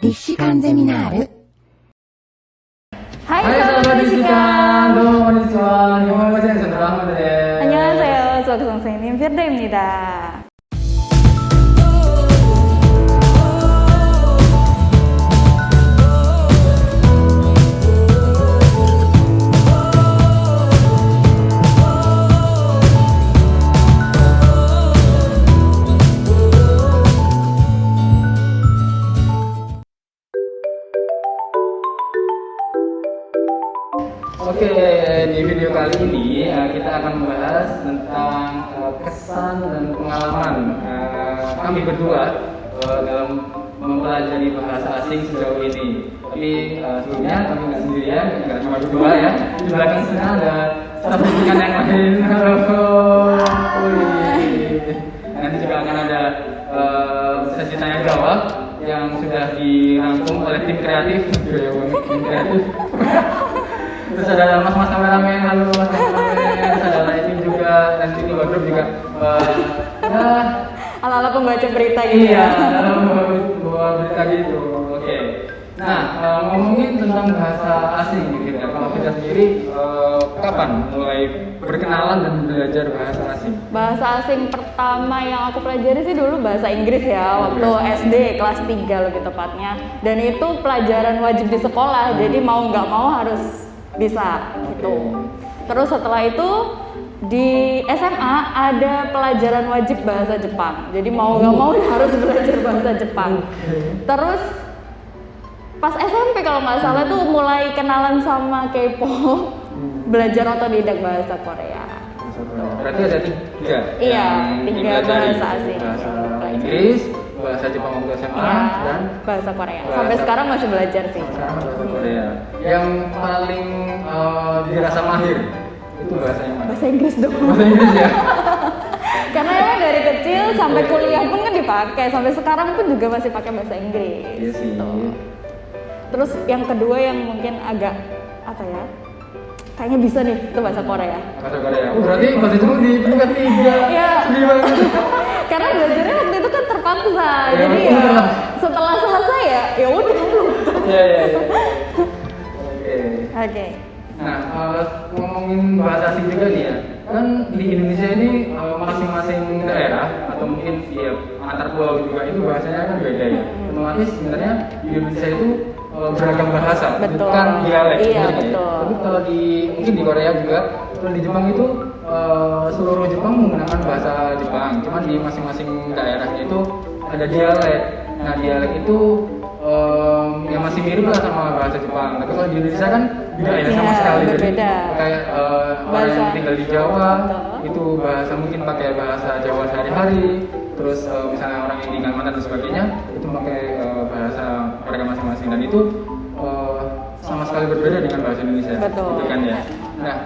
立志館ゼミナール。はい、はい、sahabat Disikan. Domo konnichiwa. Nihongo Sensei Rahmat desu. 안녕하세요. 수학 선생님 퓨르입니다. Oke, di video kali ini kita akan membahas tentang kesan dan pengalaman kami berdua dalam mempelajari bahasa asing sejauh ini. Tapi sebelumnya kami nggak sendirian, nggak cuma berdua ya. Di belakang sana ada staf pendidikan yang lain. Halo. Nanti juga akan ada sesi tanya jawab yang sudah dirangkum oleh tim kreatif. Tim kreatif. Terus ada mas-mas kameramen, halo mas kameramen, terus ada lighting juga, dan ini wardrobe juga. Ala-ala pembaca berita gitu. Iya, dalam bawa berita gitu. Oke. Nah, ngomongin tentang bahasa asing gitu ya. Kalau kita sendiri, kapan mulai berkenalan dan belajar bahasa asing? Bahasa asing pertama yang aku pelajari sih dulu bahasa Inggris ya, waktu SD kelas 3 lebih tepatnya. Dan itu pelajaran wajib di sekolah, jadi mau nggak mau harus bisa gitu. Terus setelah itu di SMA ada pelajaran wajib bahasa Jepang. Jadi mau nggak mau harus belajar bahasa Jepang. Terus pas SMP kalau nggak salah tuh mulai kenalan sama K-pop, belajar otodidak bahasa Korea. Berarti ada tiga. Iya, tiga bahasa asing. Bahasa Inggris, bahasa Jepang waktu SMA, Ya, dan bahasa Korea. Sampai sekarang masih belajar sih. sekarang bahasa Korea. Yang paling dirasa mahir itu bahasanya mana? Bahasa Inggris dong. Bahasa Inggris ya. Karena emang dari kecil sampai kuliah pun kan dipakai, sampai sekarang pun juga masih pakai bahasa Inggris. Iya sih. Gitu. Terus yang kedua yang mungkin agak apa ya? Kayaknya bisa nih, itu bahasa Korea. Bahasa Korea. Berarti bahasa Jepang di peringkat 3. Iya. Sedih banget. Karena belajarnya waktu itu kan terpaksa. Ya, Jadi betul. ya setelah selesai ya udah belum. Iya. Oke. Nah, ngomongin bahasa asing juga nih ya. Kan di Indonesia ini masing-masing daerah atau mungkin ya antar pulau juga itu bahasanya kan beda ya. Otomatis sebenarnya di Indonesia itu beragam bahasa, Betul. bukan dialek. Iya, bener nggak ya? betul. Tapi kalau mungkin di Korea juga, kalau di Jepang itu seluruh Jepang menggunakan bahasa Jepang. Cuman di masing-masing daerahnya itu ada dialek. Nah, dialek itu yang masih mirip lah sama bahasa Jepang. Tapi kalau di Indonesia kan beda ya sama Iya, sekali. berbeda. Jadi kayak orang Bahasa. yang tinggal di Jawa Betul. itu bahasa mungkin pakai bahasa Jawa sehari-hari. Terus misalnya orang yang di Kalimantan dan sebagainya itu pakai bahasa mereka masing-masing, dan itu sama sekali berbeda dengan bahasa Indonesia. Betul. Gitu kan ya. Nah,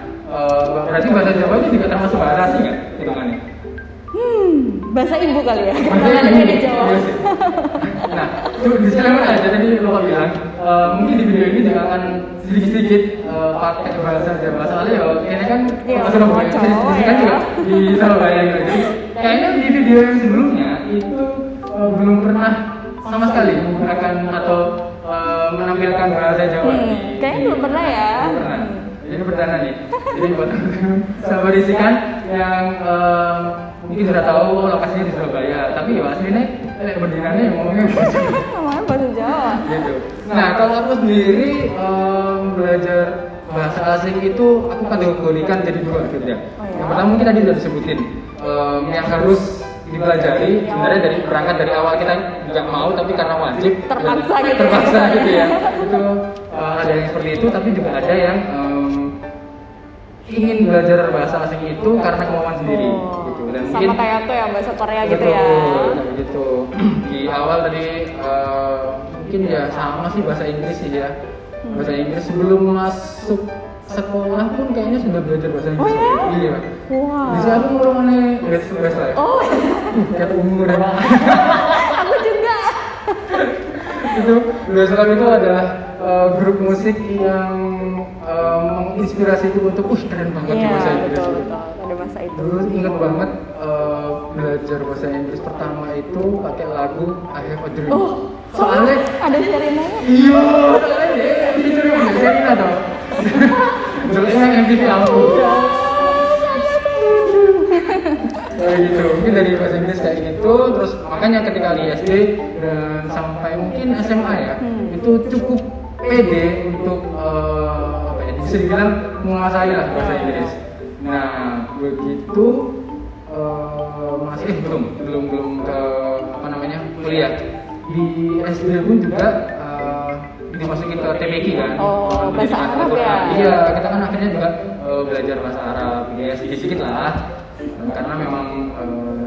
berarti bahasa Jawa itu juga termasuk bahasa asing kan hitungannya? Bahasa ibu kali ya. Bahasa Karena anaknya di Jawa. Iya sih. Nah, itu disclaimer aja tadi lo bilang. Mungkin di video ini juga akan sedikit-sedikit pakai bahasa Jawa. Soalnya ya ini kan Iya, bahasa Surabaya. Jawa Jadi kan ya. juga di Surabaya gitu. Jadi kayaknya di video yang sebelumnya itu belum pernah sama sekali menggunakan atau menampilkan bahasa Jawa. Kayaknya belum pernah ya. Belum pernah. Ini perdana nih. Jadi buat sahabat Disikan yang mungkin sudah tahu lokasinya di Surabaya, tapi ya aslinya berdiriannya yang ngomongnya Namanya bahasa Jawa. gitu. Nah, kalau aku sendiri belajar bahasa asing itu aku kategorikan jadi dua gitu ya. Oh, ya? Yang pertama mungkin tadi sudah disebutin yang harus dipelajari sebenarnya dari berangkat dari awal kita nggak mau tapi karena wajib Terpaksa dan- gitu. terpaksa gitu ya. Itu ada yang seperti itu, tapi juga ada yang ingin belajar bahasa asing itu karena kemauan sendiri gitu. Dan Sama kayak aku ya bahasa Korea gitu betul, ya. kayak gitu. Di awal tadi mungkin ya sama sih bahasa Inggris sih ya. Bahasa Inggris sebelum masuk sekolah pun kayaknya sudah belajar bahasa Inggris. Oh ya? Iya. Wah. Bisa aku ngomongnya best lah. Oh, Kayak umur ya. aku juga. Itu biasanya itu adalah grup musik yang menginspirasiku untuk keren banget di Iya, bahasa Inggris. betul. Ada bahasa itu. Dulu ingat banget belajar bahasa Inggris pertama itu pakai lagu I Have a Dream. Oh, Soalnya ada Sherina-nya. iya, soalnya dia tidur yang Sherina toh. Jeleknya MTV lampu. Kayak gitu, mungkin dari bahasa Inggris kayak gitu, terus makanya ketika di SD dan sampai mungkin SMA ya, itu cukup pede untuk apa ya, bisa dibilang menguasai lah bahasa Inggris. Nah, begitu masih belum ke apa namanya kuliah di SD pun juga dimasukin ke TPQ kan. Oh, bahasa Arab ya? Iya, kita kan akhirnya juga belajar bahasa Arab, ya sedikit-sedikit lah. Karena memang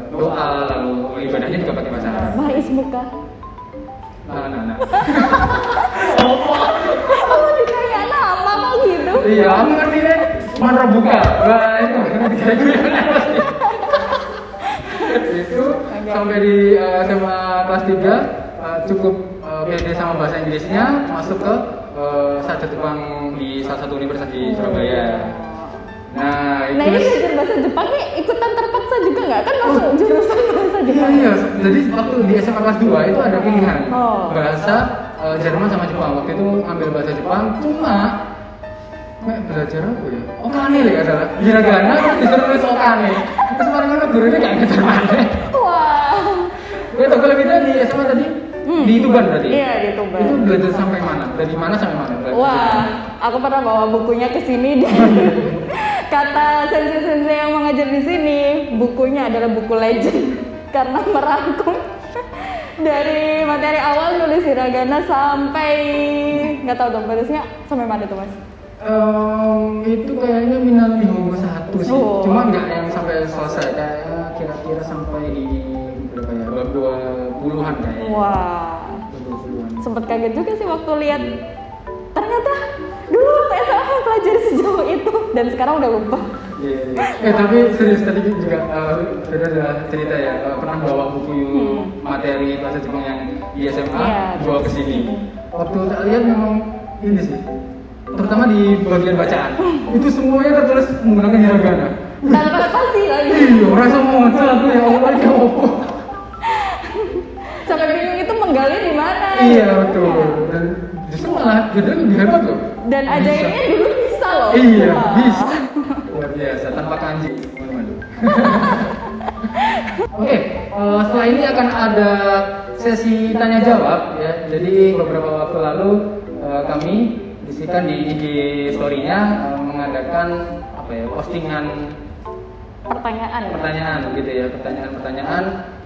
doa lalu ibadahnya juga pakai bahasa Arab. Ma ismuka. Nah. Oh, kayak nama kok gitu. Iya, aku ngerti deh. Mana buka? Wah, itu kayak gue pasti. Itu sampai di SMA kelas 3 cukup pede sama bahasa Inggrisnya, masuk ke sarjana Jepang di salah satu universitas di Surabaya. Nah, Nah ini belajar bahasa Jepang nih ikutan terpaksa juga nggak? Kan masuk jurusan bahasa Jepang. Iya, jadi waktu di SMA kelas 2 itu ada pilihan bahasa Jerman sama Jepang. Waktu itu ambil bahasa Jepang, cuma belajar apa ya? Okane ya adalah hiragana, disuruh nulis okane. Terus kemarin gurunya nggak ngejar mana. Wah. Gue tau kalau kita di SMA tadi di Tuban berarti. Iya, di Tuban. Itu belajar sampai mana? Dari mana sampai mana? Belajar Wah, aku pernah bawa bukunya ke sini dan kata sensei-sensei yang mengajar di sini, bukunya adalah buku legend karena merangkum dari materi awal nulis hiragana sampai nggak tahu dong batasnya sampai mana tuh Mas? Itu kayaknya minal nihongo 1 sih. Oh. Cuma nggak yang sampai selesai, kayak kira-kira sampai di berapa ya? Bab 20-an kayaknya. Wah, 20-an. sempet kaget juga sih waktu lihat ternyata dulu waktu SMA pelajari sejauh itu dan sekarang udah lupa. Iya. Tapi serius tadi juga sudah cerita ya, pernah bawa buku materi bahasa Jepang yang di SMA Iya. bawa ke sini. Waktu tak lihat memang ini sih, terutama di bagian bacaan itu semuanya tertulis menggunakan hiragana. Tanpa spasi lagi. Iya, rasa muncul aku ya Allah ini apa? Sampai bingung itu menggali di mana. Iya betul. Dan justru malah jadi lebih hebat loh. Dan ajaibnya dulu bisa loh. Iya, Wah. bisa. Luar biasa, tanpa kanji. Oke, setelah ini akan ada sesi tanya jawab ya. Jadi beberapa waktu lalu kami diskusikan di IG story-nya mengadakan apa ya, postingan pertanyaan gitu ya, pertanyaan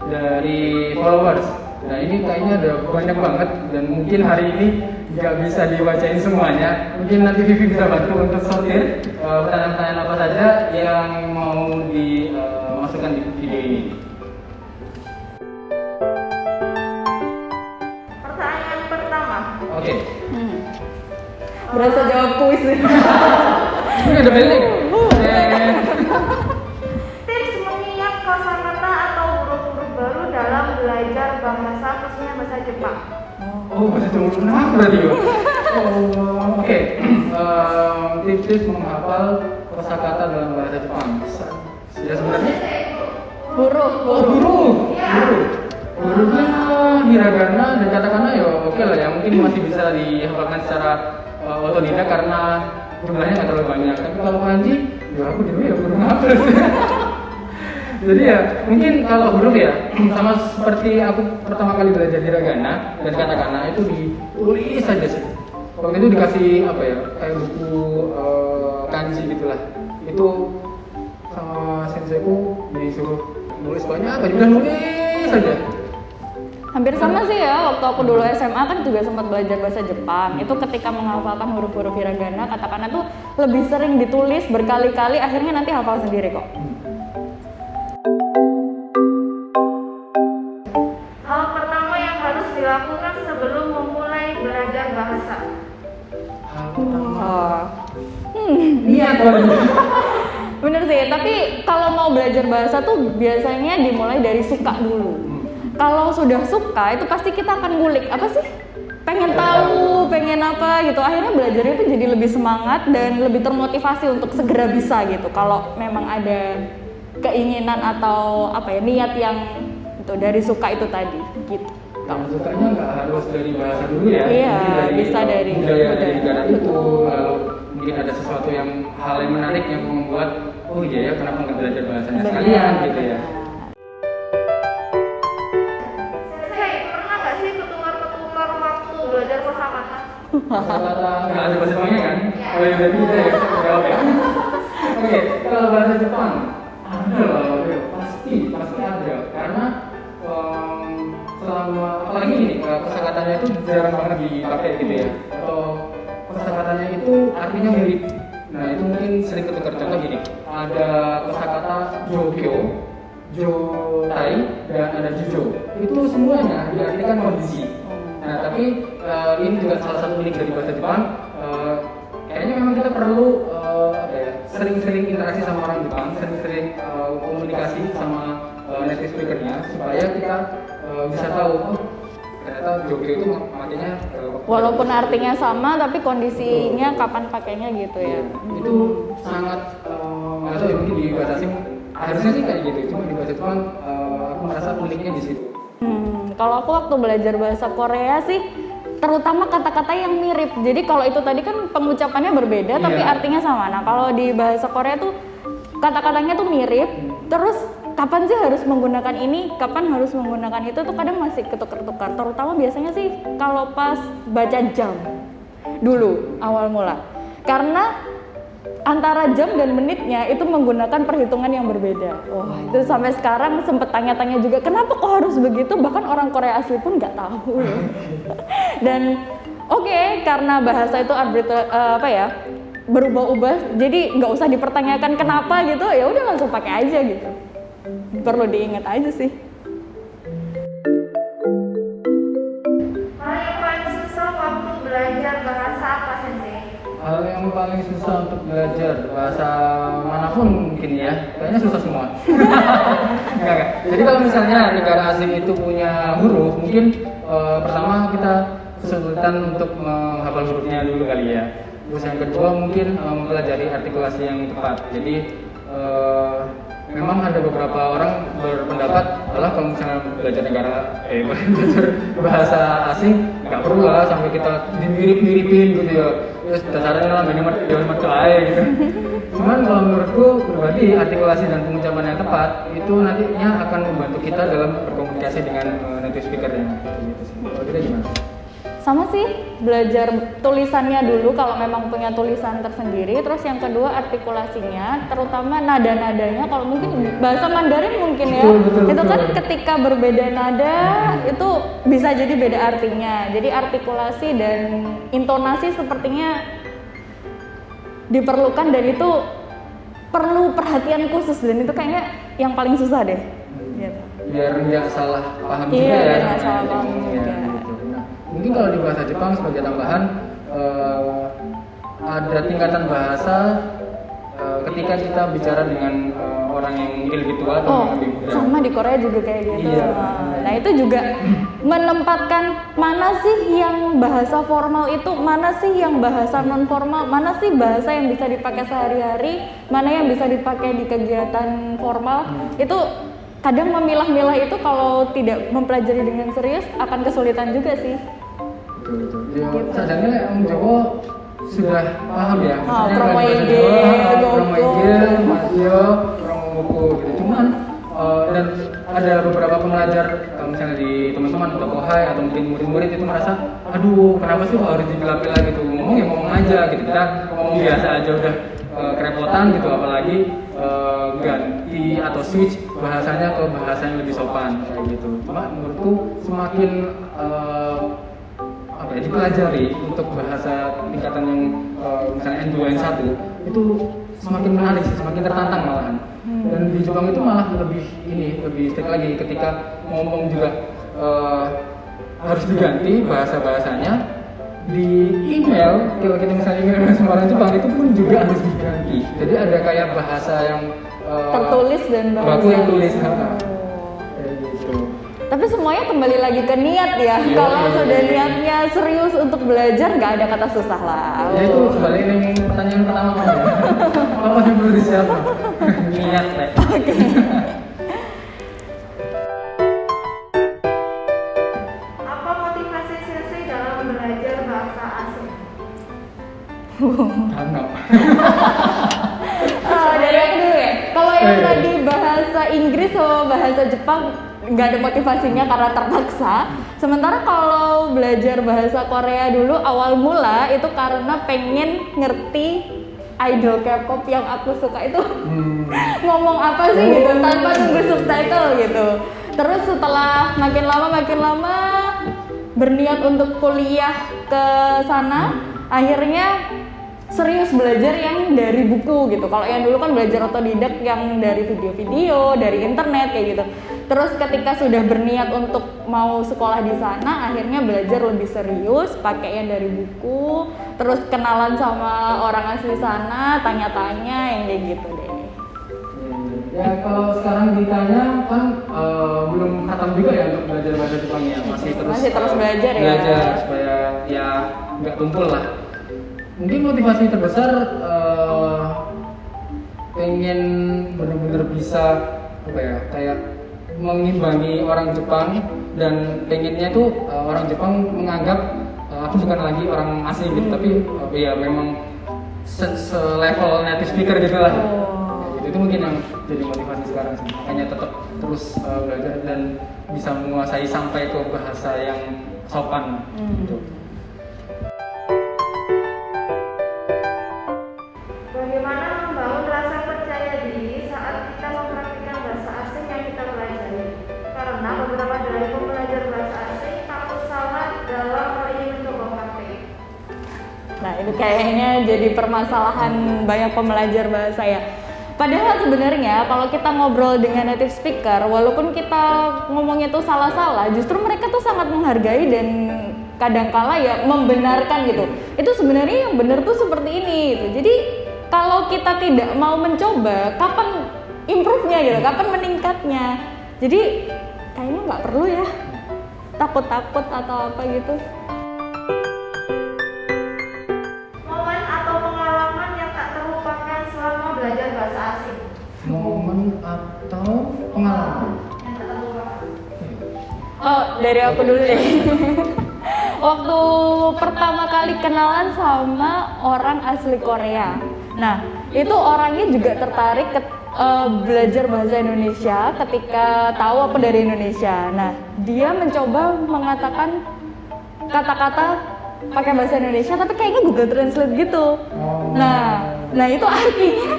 dari followers. Nah ini kayaknya ada banyak banget dan mungkin hari ini nggak bisa dibacain semuanya. Mungkin nanti Vivi bisa bantu untuk sortir pertanyaan-pertanyaan apa saja yang mau dimasukkan di video ini. Pertanyaan pertama. Oke. Berasa jawab kuis. Ini ada belnya nggak? Tips mengingat kosakata atau huruf-huruf baru dalam belajar bahasa, khususnya bahasa Jepang. Oh, bahasa Jepang kenapa berarti ya? Oke. Tips-tips menghafal kosakata dalam bahasa Jepang. Ya sebenarnya Huruf. hurufnya hiragana dan katakana ya oke lah ya, mungkin masih bisa dihafalkan secara otodidak karena jumlahnya nggak terlalu banyak. Tapi kalau kanji, ya aku dulu ya belum hafal. Jadi ya mungkin kalau huruf ya sama seperti aku pertama kali belajar hiragana dan katakana itu ditulis saja sih. Waktu itu dikasih apa ya, kayak buku kanji gitulah. Itu sama senseiku disuruh nulis banyak aja, udah nulis saja. Hampir sama sih ya, waktu aku dulu SMA kan juga sempat belajar bahasa Jepang. Itu ketika menghafalkan huruf-huruf hiragana, katakana tuh lebih sering ditulis berkali-kali, akhirnya nanti hafal sendiri kok. Hal pertama yang harus dilakukan sebelum memulai belajar bahasa. Wah. Niat Bener sih, tapi kalau mau belajar bahasa tuh biasanya dimulai dari suka dulu. Kalau sudah suka itu pasti kita akan ngulik apa sih? Pengen tahu, pengen apa gitu. Akhirnya belajarnya itu jadi lebih semangat dan lebih termotivasi untuk segera bisa gitu. Kalau memang ada keinginan atau apa ya, niat yang itu dari suka itu tadi gitu. Kalau sukanya nggak harus dari bahasa dulu ya. Iya, mungkin bisa dari budaya dari budaya. negara itu, lalu mungkin ada sesuatu yang hal yang menarik yang membuat oh iya ya kenapa nggak belajar bahasanya sekalian gitu ya. Sensei, pernah nggak sih ketukar-ketukar waktu belajar kosakata? Kata nggak ada bahasa Jepangnya kan? Oh ya berarti kita ya jawab ya. Oke, kalau bahasa Jepang ada lah, pasti ada karena selama apalagi ini kosakatanya itu jarang banget dipakai gitu ya, atau kosakatanya itu artinya mirip. Nah itu mungkin sering ketukar. Contoh gini, ada kosakata jokyo, jotai, dan ada jujo. Itu semuanya diartikan kondisi. Nah tapi ini juga salah satu unik dari bahasa Jepang. Kayaknya memang kita perlu sering-sering interaksi sama orang Jepang, sering-sering komunikasi sama native speaker-nya supaya kita bisa tahu oh ternyata jokyo itu makanya Walaupun artinya sama, tapi kondisinya kapan pakainya gitu ya. itu sangat nggak tahu ya, mungkin di bahasa asing harusnya sih kayak gitu, cuma di bahasa Jepang aku merasa uniknya di situ. Kalau aku waktu belajar bahasa Korea sih, terutama kata-kata yang mirip. Jadi kalau itu tadi kan pengucapannya berbeda, tapi Iya. artinya sama. Nah kalau di bahasa Korea tuh kata-katanya tuh mirip. Terus kapan sih harus menggunakan ini, kapan harus menggunakan itu tuh kadang masih ketukar-tukar. Terutama biasanya sih kalau pas baca jam dulu awal mula. Karena antara jam dan menitnya itu menggunakan perhitungan yang berbeda. Wah, itu sampai sekarang sempet tanya-tanya juga kenapa kok harus begitu, bahkan orang Korea asli pun nggak tahu loh. Dan oke, karena bahasa itu berubah-ubah, jadi nggak usah dipertanyakan kenapa gitu, ya udah langsung pakai aja gitu. Perlu diingat aja sih. Hal yang paling susah waktu belajar bahasa apa, Sensei? Hal yang paling susah untuk belajar bahasa manapun mungkin ya, kayaknya susah semua. Enggak. Jadi kalau misalnya negara asing itu punya huruf, mungkin pertama kita kesulitan untuk menghafal hurufnya dulu kali ya. Terus yang kedua mungkin mempelajari artikulasi yang tepat. Jadi memang ada beberapa orang berpendapat adalah kalau misalnya belajar belajar bahasa asing nggak perlu lah sampai kita dimirip-miripin gitu ya. Terus dasarnya lah minimal gitu. Cuman kalau menurutku pribadi artikulasi dan pengucapan yang tepat itu nantinya akan membantu kita dalam berkomunikasi dengan native speaker-nya. Gitu sih. Kalau kita gimana? Sama sih, belajar tulisannya dulu kalau memang punya tulisan tersendiri. Terus yang kedua artikulasinya, terutama nada-nadanya. Kalau mungkin bahasa Mandarin mungkin ya, Betul. itu kan ketika berbeda nada itu bisa jadi beda artinya. Jadi artikulasi dan intonasi sepertinya diperlukan dan itu perlu perhatian khusus, dan itu kayaknya yang paling susah deh. Gitu. Biar nggak salah paham Iya, juga ya. biar nggak salah paham Iya, juga. gitu. Nah, mungkin kalau di bahasa Jepang sebagai tambahan ada tingkatan bahasa ketika kita bicara dengan orang yang mungkin lebih tua atau Oh, yang lebih muda. sama di Korea juga kayak gitu. Iya. Nah, itu juga menempatkan mana sih yang bahasa formal itu, mana sih yang bahasa non formal, mana sih bahasa yang bisa dipakai sehari-hari, mana yang bisa dipakai di kegiatan formal. Itu kadang memilah-milah itu kalau tidak mempelajari dengan serius akan kesulitan juga sih. Betul. Ya, sadarnya Om Joko sudah paham ya. Misalnya promo kalau di bahasa IG, Jawa, Goku. promo IG, Matio, promo buku gitu. Cuman dan ada beberapa pembelajar misalnya di teman-teman atau kohai atau mungkin murid-murid itu merasa, aduh kenapa sih kok harus dipilah-pilah gitu, ngomong ya ngomong aja gitu, kita ngomong biasa aja udah kerepotan gitu, apalagi ganti atau switch bahasanya ke bahasa yang lebih sopan kayak gitu. Cuma menurutku semakin dipelajari untuk bahasa tingkatan yang misalnya N2, N1 itu semakin menarik, semakin tertantang malahan. Dan di Jepang itu malah lebih strict lagi ketika ngomong juga harus diganti bahasanya. Di email, kalau kita misalnya email sama orang Jepang itu pun juga harus diganti. Jadi ada kayak bahasa yang Tertulis dan bahasa. baku yang tulis. Oh. Kayak gitu. Tapi semuanya kembali lagi ke niat ya. Kalau sudah niatnya serius untuk belajar, nggak ada kata susah lah. Ya itu kembali yang pertanyaan pertama kan ya. Apa yang perlu disiapkan? Niat lah. Karena Dari aku dulu ya. Kalau yang tadi bahasa Inggris sama bahasa Jepang nggak ada motivasinya karena terpaksa. Sementara kalau belajar bahasa Korea dulu awal mula itu karena pengen ngerti idol K-pop yang aku suka itu ngomong apa sih gitu tanpa nunggu subtitle gitu. Terus setelah makin lama berniat untuk kuliah ke sana, akhirnya serius belajar yang dari buku gitu. Kalau yang dulu kan belajar otodidak yang dari video-video, dari internet kayak gitu. Terus ketika sudah berniat untuk mau sekolah di sana, akhirnya belajar lebih serius, pakai yang dari buku, terus kenalan sama orang asli sana, tanya-tanya yang kayak gitu deh. Ya kalau sekarang ditanya kan belum khatam juga ya untuk belajar bahasa Jepang ya, masih terus belajar ya. Belajar supaya ya nggak tumpul lah. Mungkin motivasi terbesar pengen benar-benar bisa apa ya kayak mengimbangi orang Jepang dan pengennya tuh orang Jepang menganggap aku bukan lagi orang asing gitu, tapi ya memang selevel native speaker gitu lah. Itu mungkin yang jadi motivasi sekarang sih, makanya tetap terus belajar dan bisa menguasai sampai ke bahasa yang sopan gitu. Bagaimana membangun rasa percaya diri saat kita mempraktikkan bahasa asing yang kita pelajari? Karena beberapa dari pembelajar bahasa asing takut salah dalam hal ini mencoba praktik. Nah ini kayaknya jadi permasalahan banyak pembelajar bahasa ya. Padahal sebenarnya kalau kita ngobrol dengan native speaker, walaupun kita ngomongnya tuh salah-salah, justru mereka tuh sangat menghargai dan kadangkala ya membenarkan gitu. Itu sebenarnya yang benar tuh seperti ini gitu. Jadi kalau kita tidak mau mencoba, kapan improve-nya gitu, kapan meningkatnya. Jadi kayaknya nggak perlu ya takut-takut atau apa gitu. Momen atau pengalaman yang tak terlupakan selama belajar bahasa asing. Momen atau pengalaman? Yang tak terlupakan. Oh, dari aku dulu deh. Waktu pertama kali kenalan sama orang asli Korea. Nah, itu orangnya juga tertarik belajar bahasa Indonesia ketika tahu aku dari Indonesia. Nah, dia mencoba mengatakan kata-kata pakai bahasa Indonesia tapi kayaknya Google Translate gitu. Nah itu artinya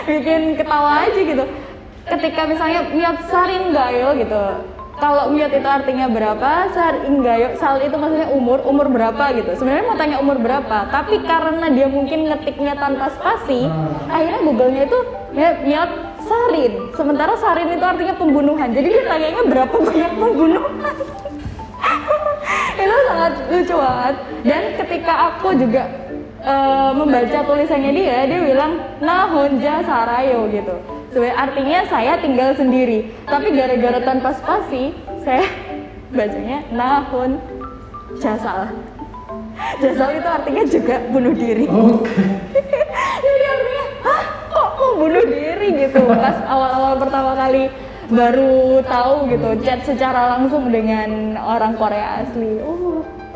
bikin ketawa aja gitu. Ketika misalnya miat saringayo gitu. Kalau miat itu artinya berapa, saringayo, sal itu maksudnya umur berapa gitu. Sebenarnya mau tanya umur berapa, tapi karena dia mungkin ngetiknya tanpa spasi, akhirnya Google-nya itu miat sarin. Sementara sarin itu artinya pembunuhan. Jadi dia tanyanya berapa banyak pembunuhan. Itu sangat lucu banget. Dan ketika aku juga membaca tulisannya dia bilang nahonja sarayo gitu. Sebenarnya artinya saya tinggal sendiri. Tapi gara-gara tanpa spasi, saya bacanya nahon jasal. Jasal itu artinya juga bunuh diri. Jadi artinya, hah kok mau bunuh diri gitu. Pas awal-awal pertama kali baru tahu gitu, chat secara langsung dengan orang Korea asli.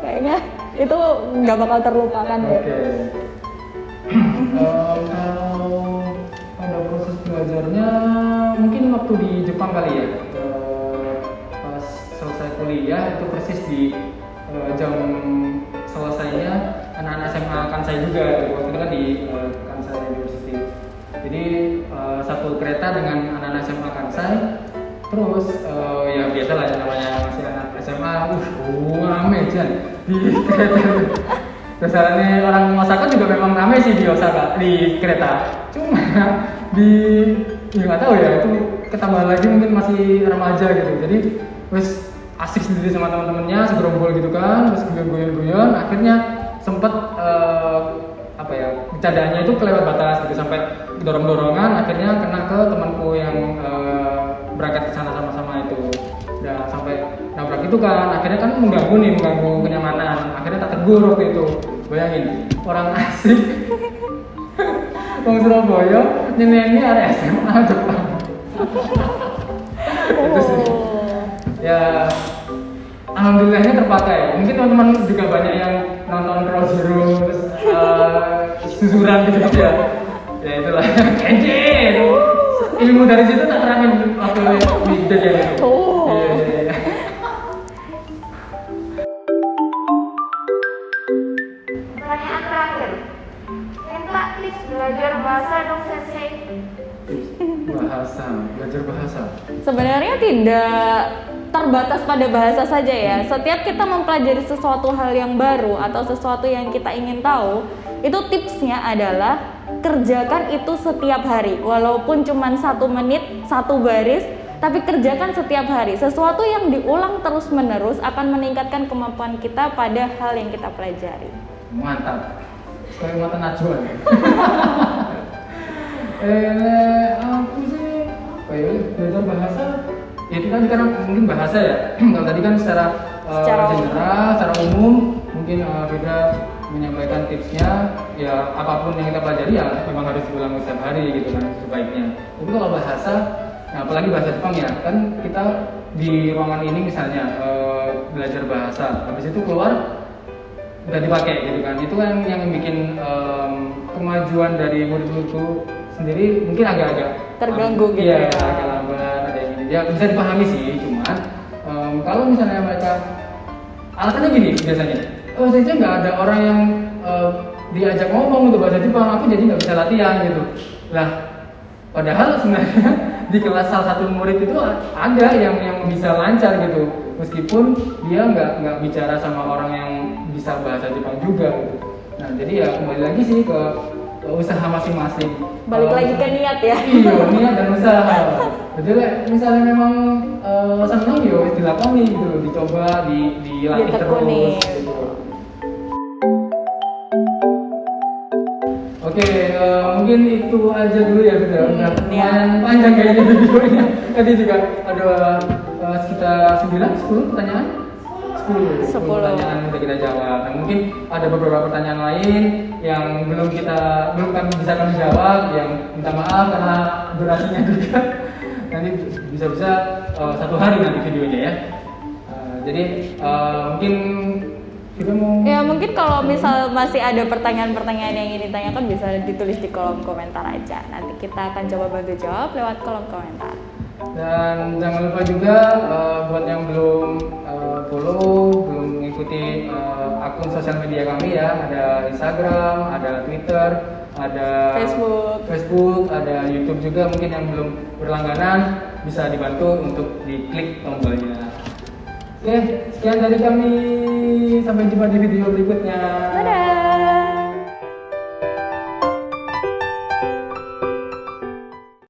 Kayaknya itu nggak bakal terlupakan deh. Kalau pada proses belajarnya mungkin waktu di Jepang kali ya. Pas selesai kuliah itu persis di jam selesainya anak-anak SMA Kansai juga. Waktu itu kan di Kansai University. Jadi satu kereta dengan anak-anak SMA Kansai. Terus ya biasa lah namanya masih anak SMA, rame aja di kereta. Biasanya orang Osaka juga memang rame sih di Osaka di kereta. Cuma ya nggak tahu ya itu ketambahan lagi mungkin masih remaja gitu. Jadi wes asik sendiri sama teman-temannya segerombol gitu kan, terus guyon-guyon. Akhirnya sempet apa ya bercandanya itu kelewat batas gitu sampai dorong-dorongan. Akhirnya kena ke temanku yang berangkat ke sana sama-sama itu. Udah sampai nabrak itu kan, akhirnya kan mengganggu kenyamanan. Akhirnya tak tegur waktu itu. Bayangin, orang asik orang Surabaya nyeneni area SMA Jepang. Itu sih. Ya alhamdulillahnya terpakai. Mungkin teman-teman juga banyak yang nonton Cross Zero terus susuran gitu ya. Ya itulah. Anjir. Ilmu dari situ tak terangin waktu di kejadian itu. Oh. Iya. Pertanyaan terakhir. Minta tips belajar bahasa dong Sensei. Belajar bahasa. Sebenarnya tidak terbatas pada bahasa saja ya. Setiap kita mempelajari sesuatu hal yang baru atau sesuatu yang kita ingin tahu, itu tipsnya adalah kerjakan itu setiap hari. Walaupun cuma 1 menit, 1 baris, tapi kerjakan setiap hari. Sesuatu yang diulang terus menerus akan meningkatkan kemampuan kita pada hal yang kita pelajari. Mantap. Kayak mata Najwa ya. Aku sih apa ya, belajar bahasa ya itu kan karena mungkin bahasa ya. Kalau tadi kan secara general, secara umum mungkin beda menyampaikan tipsnya ya, apapun yang kita pelajari ya memang harus diulang setiap hari gitu kan sebaiknya. Tapi kalau bahasa, nah apalagi bahasa Jepang ya, kan kita di ruangan ini misalnya belajar bahasa, habis itu keluar udah dipakai gitu kan. Itu kan yang bikin kemajuan dari murid-muridku sendiri mungkin agak-agak Terganggu gitu ya, ya. agak lambat, ada yang ya bisa dipahami sih, cuman kalau misalnya mereka alasannya gini biasanya, saja nggak ada orang yang diajak ngomong untuk bahasa Jepang, aku jadi nggak bisa latihan gitu lah. Padahal sebenarnya di kelas salah satu murid itu ada yang bisa lancar gitu, meskipun dia nggak bicara sama orang yang bisa bahasa Jepang juga gitu. Nah jadi ya kembali lagi sih ke usaha masing-masing. Balik lagi ke niat ya. Iya, niat dan usaha. Jadi misalnya memang senang ya dilakoni gitu, dicoba, dilatih Ditekuni. terus gitu. Oke, mungkin itu aja dulu ya, udah lumayan panjang kayaknya videonya. Tadi juga ada sekitar 9-10 pertanyaan. 10 pertanyaan udah kita jawab. Nah, mungkin ada beberapa pertanyaan lain yang belum kami bisa jawab, yang minta maaf karena durasinya juga. Nanti bisa-bisa 1 hari nanti videonya ya. Jadi mungkin kita mau Ya mungkin kalau misal masih ada pertanyaan-pertanyaan yang ingin ditanyakan bisa ditulis di kolom komentar aja. Nanti kita akan coba bantu jawab lewat kolom komentar. Dan jangan lupa juga buat yang belum follow, belum mengikuti akun sosial media kami ya, ada Instagram, ada Twitter, ada Facebook, ada YouTube juga. Mungkin yang belum berlangganan bisa dibantu untuk diklik tombolnya. Oke, sekian dari kami. Sampai jumpa di video berikutnya. Dadah.